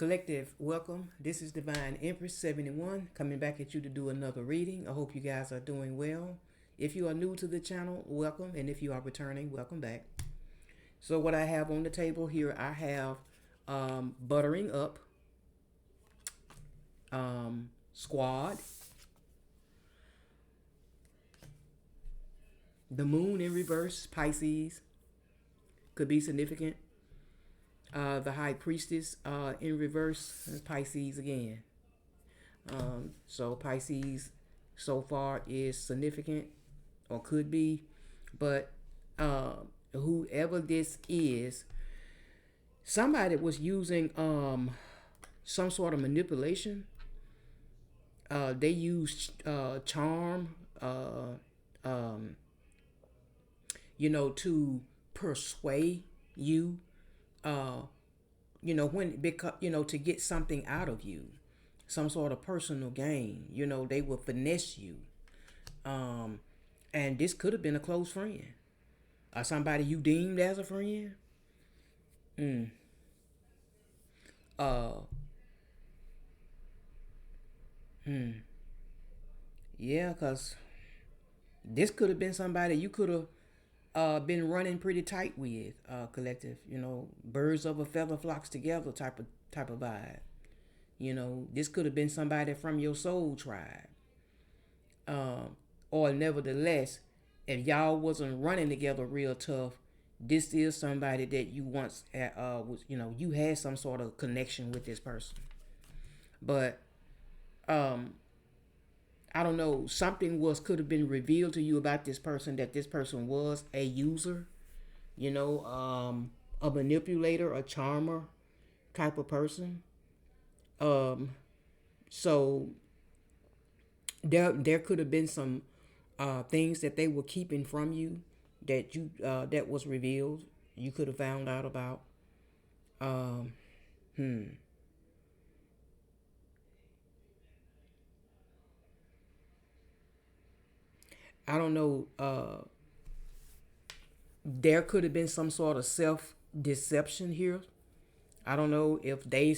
Collective, welcome. This is Divine Empress 71 coming back at you to do another reading. I hope you guys are doing well. If you are new to the channel, welcome. And if you are returning, welcome back. So what I have on the table here, I have Buttering Up, Squad, the Moon in reverse, Pisces, could be significant. The High Priestess in reverse, Pisces again. So Pisces so far is significant or could be, but whoever this is, somebody was using some sort of manipulation. They used charm, um, to persuade you, uh, because to get something out of you, some sort of personal gain. They will finesse you, and this could have been a close friend or somebody you deemed as a friend. Mm. Uh. Hmm. Yeah, cause this could have been somebody you could have been running pretty tight with. Collective. Birds of a feather flocks together type of vibe. This could have been somebody from your soul tribe. Or nevertheless, if y'all wasn't running together real tough, this is somebody that you once was, you had some sort of connection with this person. But um, I don't know, something could have been revealed to you about this person, that this person was a user, a manipulator, a charmer type of person. Um, so there could have been some things that they were keeping from you that was revealed. You could have found out about. Um, hmm. I don't know. There could have been some sort of self deception here. I don't know if they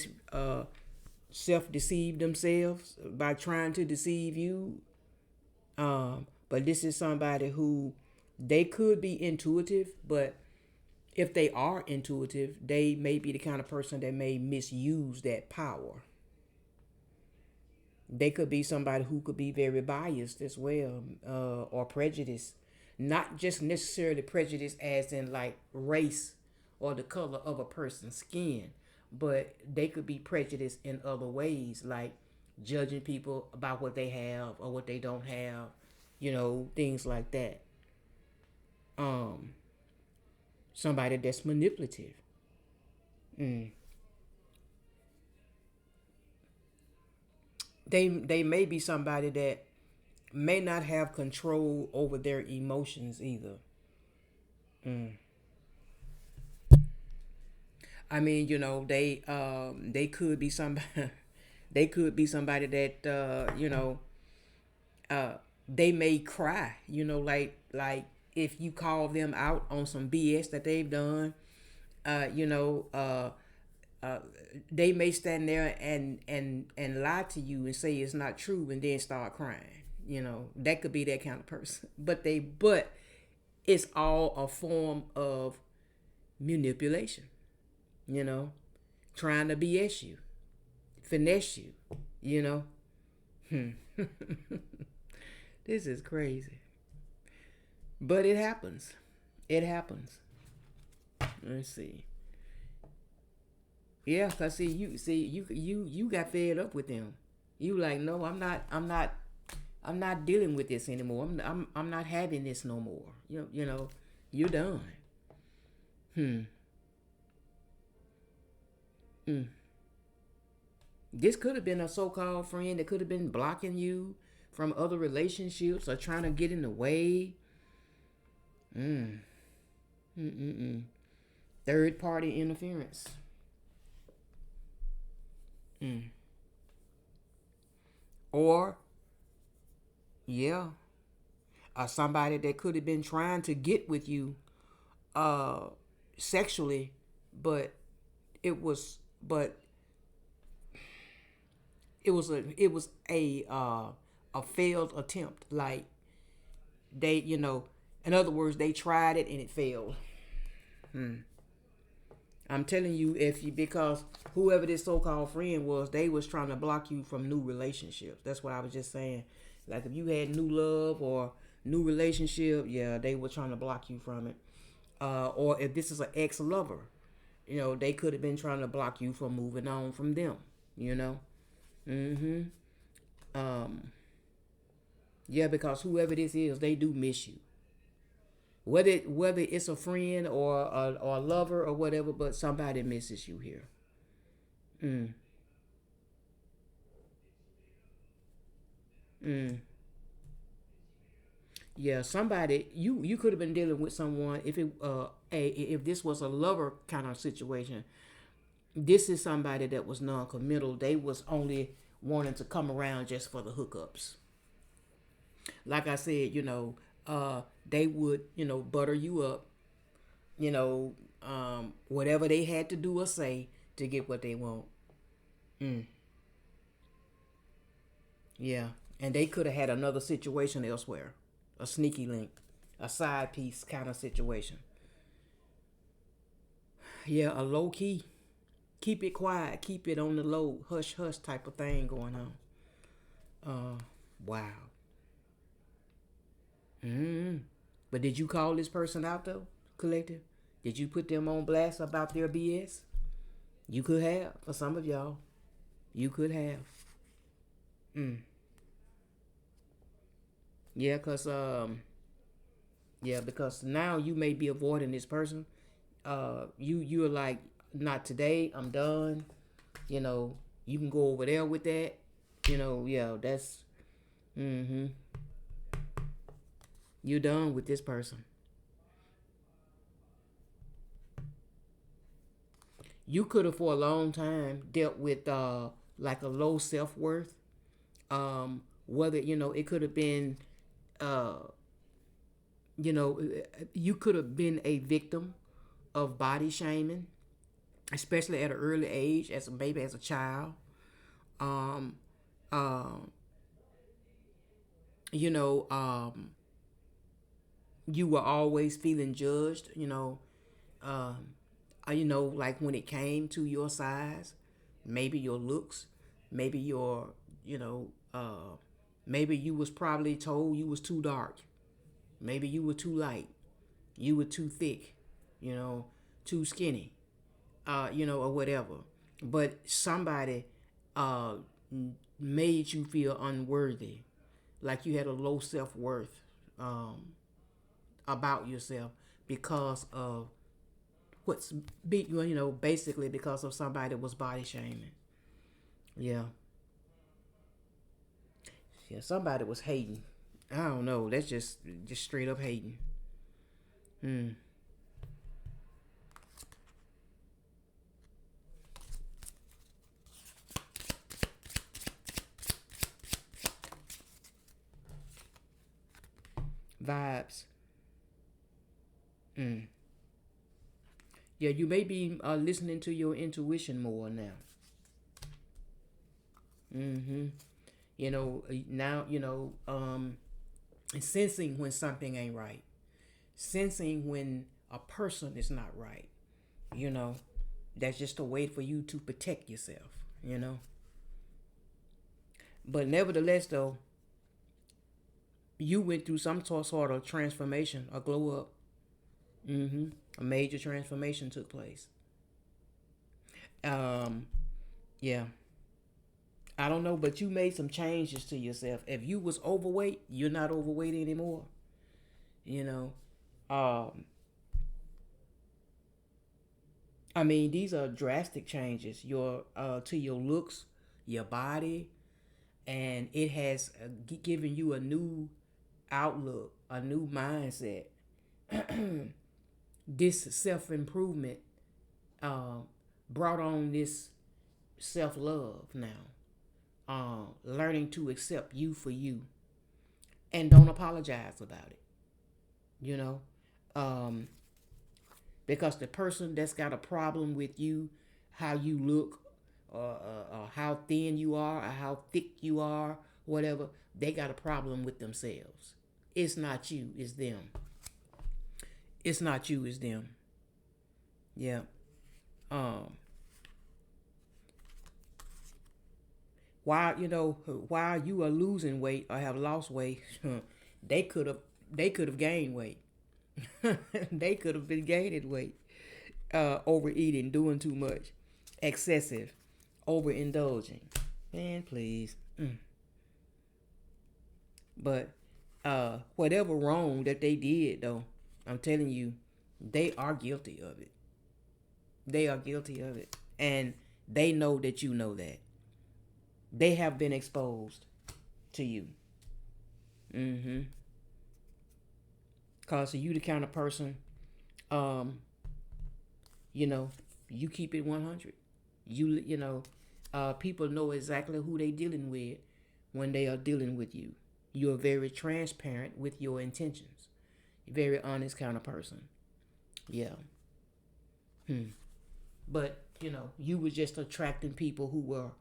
self deceived themselves by trying to deceive you. But this is somebody who they could be intuitive, but if they are intuitive, they may be the kind of person that may misuse that power. They could be somebody who could be very biased as well, or prejudiced. Not just necessarily prejudice as in like race or the color of a person's skin, but they could be prejudiced in other ways, like judging people about what they have or what they don't have, things like that. Um, Somebody that's manipulative. Mm. They may be somebody that may not have control over their emotions either. Mm. I mean, they could be somebody they could be somebody that uh they may cry, like if you call them out on some BS that they've done, uh, you know, uh uh, they may stand there and lie to you and say it's not true and then start crying. That could be that kind of person. But it's all a form of manipulation. You know, trying to BS you, finesse you. You know, hmm. This is crazy, but it happens. It happens. Let's see. Yeah, cause you got fed up with them. You like, no, I'm not dealing with this anymore. I'm not having this no more. You're done. Hmm. Mm. This could have been a so-called friend that could have been blocking you from other relationships or trying to get in the way. Mm. Mm-mm-mm. Third party interference. Mm. Or yeah, somebody that could have been trying to get with you uh sexually, but it was but it was a failed attempt. Like they, in other words, they tried it and it failed. I'm telling you, if you because whoever this so-called friend was, they was trying to block you from new relationships. That's what I was just saying. Like if you had new love or new relationship, yeah, they were trying to block you from it. Or if this is an ex-lover, they could have been trying to block you from moving on from them. You know. Mm-hmm. Um. Yeah, because whoever this is, they do miss you. Whether it's a friend or a lover or whatever, but somebody misses you here. Mm. Mm. Yeah, somebody you could have been dealing with someone if this was a lover kind of situation. This is somebody that was non-committal. They was only wanting to come around just for the hookups. Like I said, they would butter you up, whatever they had to do or say to get what they want. Mm, yeah, and they could have had another situation elsewhere, a sneaky link, a side piece kind of situation. Yeah, a low key, keep it quiet, keep it on the low, hush hush type of thing going on. Wow. Mm. But did you call this person out though, collective? Did you put them on blast about their BS? You could have, for some of y'all. You could have. Mm. Yeah, because now you may be avoiding this person. You're like, not today. I'm done. You know, you can go over there with that. Yeah, that's. Mm-hmm. You done with this person. You could have for a long time dealt with like a low self worth. Whether it could have been uh you know you could have been a victim of body shaming, especially at an early age, as a baby, as a child. Um, um, you know, you were always feeling judged. Um, like when it came to your size, maybe your looks, maybe your, you know, maybe you was probably told you was too dark, maybe you were too light, you were too thick, you know, too skinny, or whatever. But somebody uh, made you feel unworthy, like you had a low self worth about yourself because of basically because of somebody that was body shaming. Yeah, yeah, somebody was hating. I don't know. That's just straight up hating. Hmm. Vibes. Hmm. Yeah, you may be listening to your intuition more now. Mm-hmm. Now sensing when something ain't right, sensing when a person is not right. You know, that's just a way for you to protect yourself. You know, but nevertheless, though, you went through some sort of transformation, a glow up. Mm-hmm. A major transformation took place. Um, yeah. I don't know, but you made some changes to yourself. If you was overweight, you're not overweight anymore. You know, um, I mean, these are drastic changes. Your to your looks, your body, and it has given you a new outlook, a new mindset. This self improvement um, brought on this self love now. Learning to accept you for you and don't apologize about it. You know, um, because the person that's got a problem with you, how you look, or how thin you are or how thick you are, whatever. They got a problem with themselves. It's not you, it's them. It's not you, it's them. Yeah. Um, while you are losing weight or have lost weight, they could have they could have gained weight. They could have been gaining weight, overeating, doing too much, excessive, overindulging. Man, please. But whatever wrong that they did, though, I'm telling you, they are guilty of it. They are guilty of it, and they know that you know that. They have been exposed to you. Mm-hmm. Cause you the kind of person, um, you know, you keep it 100. People know exactly who they dealing with when they are dealing with you. You're very transparent with your intentions. Very honest kind of person. Yeah. But you were just attracting people who were,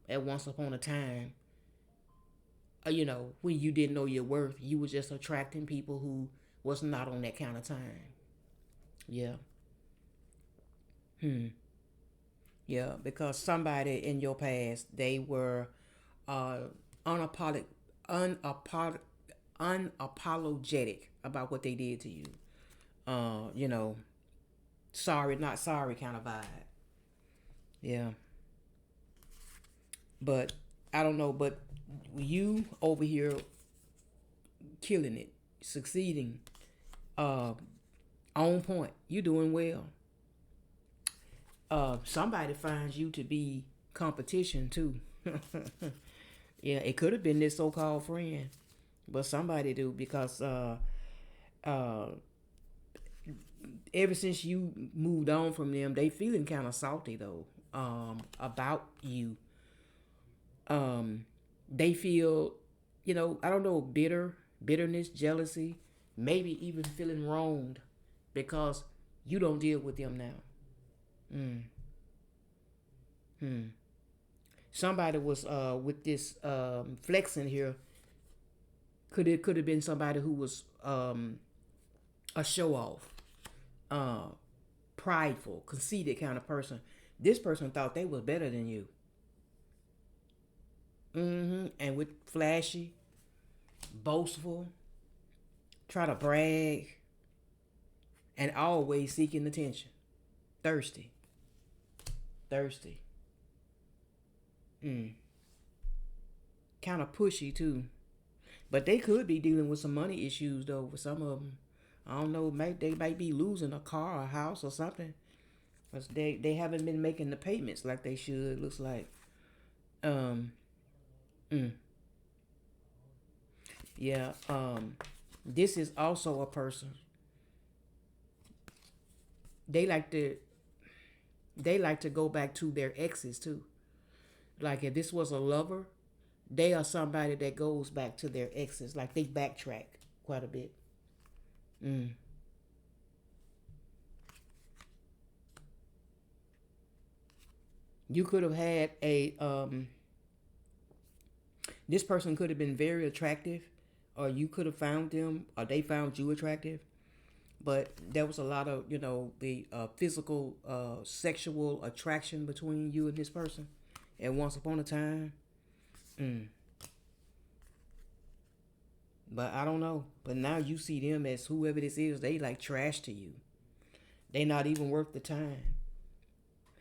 at once upon a time, when you didn't know your worth, you were just attracting people who was not on that kind of time. Yeah. Yeah, because somebody in your past, they were uh, unapologetic, unapolog- unapologetic about what they did to you. Uh, you know, sorry, not sorry kind of vibe. Yeah, but I don't know, but you over here killing it, succeeding, uh, on point. You doing well. Somebody finds you to be competition too. Yeah, it could have been this so-called friend, but somebody do because uh, ever since you moved on from them, they feeling kind of salty though, about you. Um, they feel, I don't know, bitterness, jealousy, maybe even feeling wronged because you don't deal with them now. Mm. Hmm. Somebody was with this flexing here. Could have been somebody who was a show off, uh, prideful, conceited kind of person. This person thought they was better than you. And with flashy, boastful, try to brag, and always seeking attention. Thirsty, thirsty. Mm. Kind of pushy too. But they could be dealing with some money issues though. With some of them, I don't know. They might be losing a car, a house, or something. Cause they haven't been making the payments like they should. Looks like. Um. Mm, yeah. This is also a person. They like to they like to go back to their exes too. Like if this was a lover, they are somebody that goes back to their exes. Like they backtrack quite a bit. Mm. You could have had a this person could have been very attractive, or you could have found them, or they found you attractive. But there was a lot of the physical, sexual attraction between you and this person, at once upon a time. Mm. But I don't know. But now you see them as whoever this is. They like trash to you. They not even worth the time.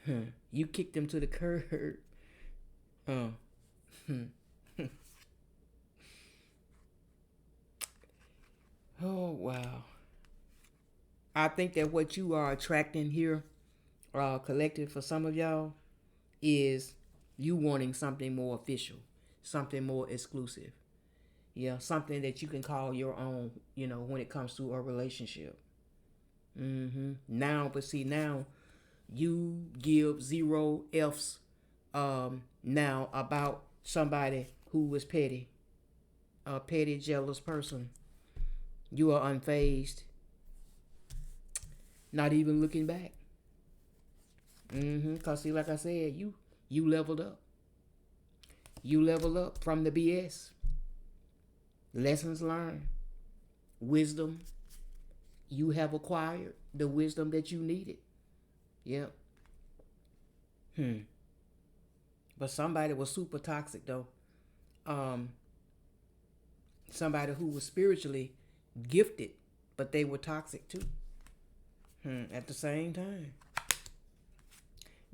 Huh. You kick them to the curb. Uh. Oh wow. I think that what you are attracting here, collective for some of y'all, is you wanting something more official, something more exclusive. Yeah, something that you can call your own. When it comes to a relationship. Now, but see now, you give zero f's now about somebody who was petty, a petty, jealous person. You are unfazed, not even looking back. Cause see, like I said, you leveled up. You leveled up from the BS. Lessons learned, wisdom. You have acquired the wisdom that you needed. Yep. But somebody was super toxic though. Um, Somebody who was spiritually gifted, but they were toxic too. At the same time.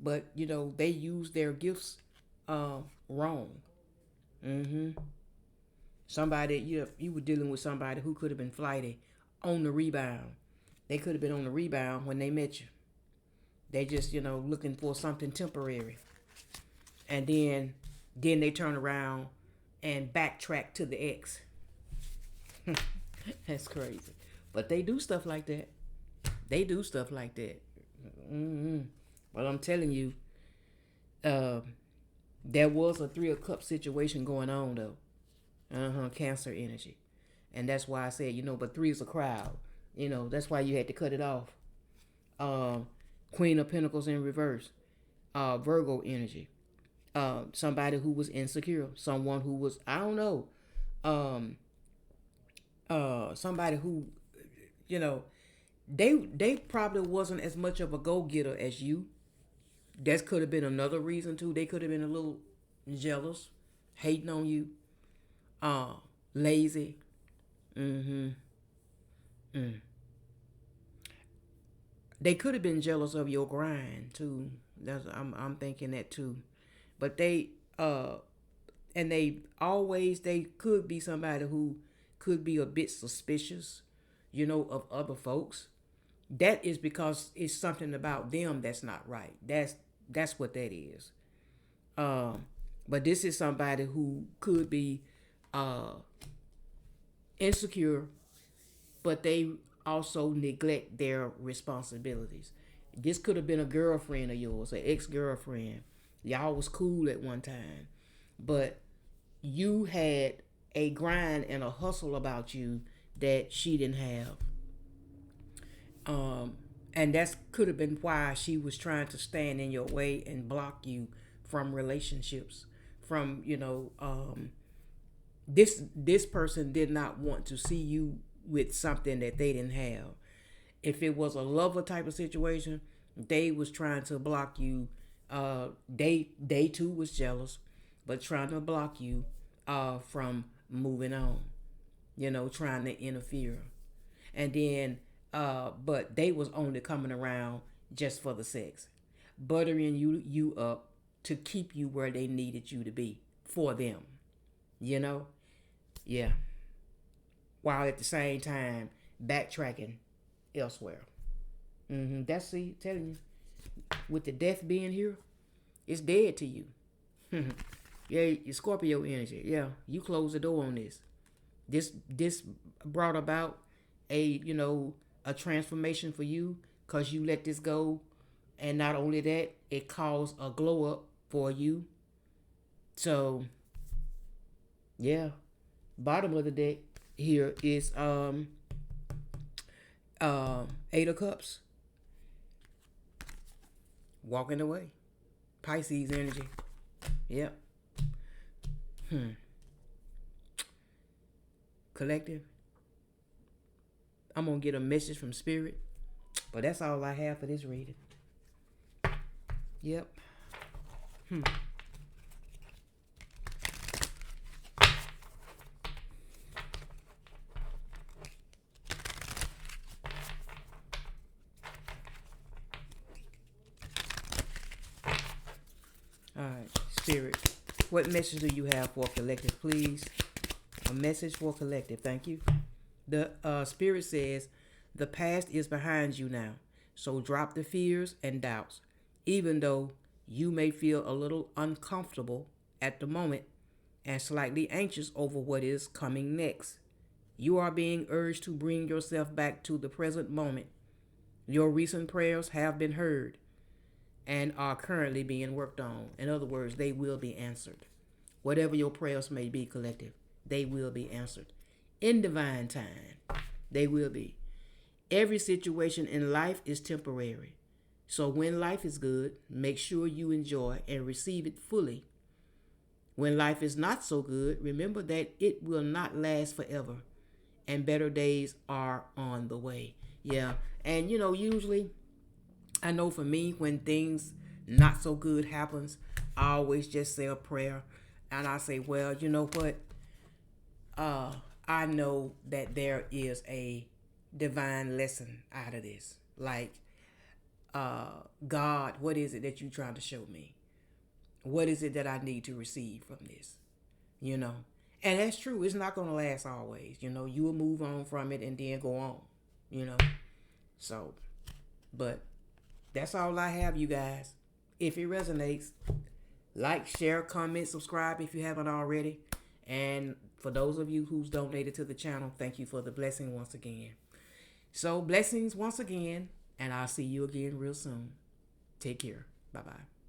But they used their gifts wrong. Mm-hmm. Somebody you were dealing with somebody who could have been flighty on the rebound. They could have been on the rebound when they met you. They just looking for something temporary, and then they turn around and backtrack to the ex. That's crazy, but they do stuff like that. They do stuff like that. Mm-hmm. But I'm telling you, uh, there was a Three of Cups situation going on though. Cancer energy, and that's why I said but three is a crowd. That's why you had to cut it off. Um, Queen of Pentacles in reverse. Virgo energy. Somebody who was insecure. Someone who was Um, Somebody who you know they probably wasn't as much of a go getter as you. That could have been another reason too. They could have been a little jealous, hating on you, uh, lazy. Mm-hmm. Mm. They could have been jealous of your grind too. I'm thinking that too. But they could be somebody who could be a bit suspicious, of other folks. That is because it's something about them that's not right. That's what that is. Um, but this is somebody who could be uh insecure, but they also neglect their responsibilities. This could have been a girlfriend of yours, an ex-girlfriend. Y'all was cool at one time, but you had a grind and a hustle about you that she didn't have. Um, and that could have been why she was trying to stand in your way and block you from relationships. From this person did not want to see you with something that they didn't have. If it was a lover type of situation, they was trying to block you. They too was jealous, but trying to block you from moving on. Trying to interfere, and then but they was only coming around just for the sex, buttering you up to keep you where they needed you to be for them. You know, yeah. While at the same time backtracking elsewhere. That's see, telling you, with the death being here, it's dead to you. Yeah, your Scorpio energy. Yeah, you close the door on this. This brought about a transformation for you because you let this go, and not only that, it caused a glow up for you. So yeah, bottom of the deck here is Eight of Cups, walking away, Pisces energy. Yep. Collective. I'm gonna get a message from spirit, but that's all I have for this reading. Yep. All right, spirit. What message do you have for collective, please? A message for collective. Thank you. The spirit says, the past is behind you now, so drop the fears and doubts. Even though you may feel a little uncomfortable at the moment and slightly anxious over what is coming next, you are being urged to bring yourself back to the present moment. Your recent prayers have been heard and are currently being worked on. In other words, they will be answered. Whatever your prayers may be, collective, they will be answered in divine time. They will be. Every situation in life is temporary. So when life is good, make sure you enjoy and receive it fully. When life is not so good, remember that it will not last forever and better days are on the way. Yeah. And usually I know for me when things not so good happens, I always just say a prayer and I say, well, you know what? Uh I know that there is a divine lesson out of this. Like, God, what is it that you're trying to show me? What is it that I need to receive from this? You know? And that's true. It's not going to last always. You will move on from it and then go on. You know? So, but that's all I have, you guys. If it resonates, like, share, comment, subscribe if you haven't already. And for those of you who's donated to the channel, thank you for the blessing once again. So, blessings once again, and I'll see you again real soon. Take care. Bye-bye.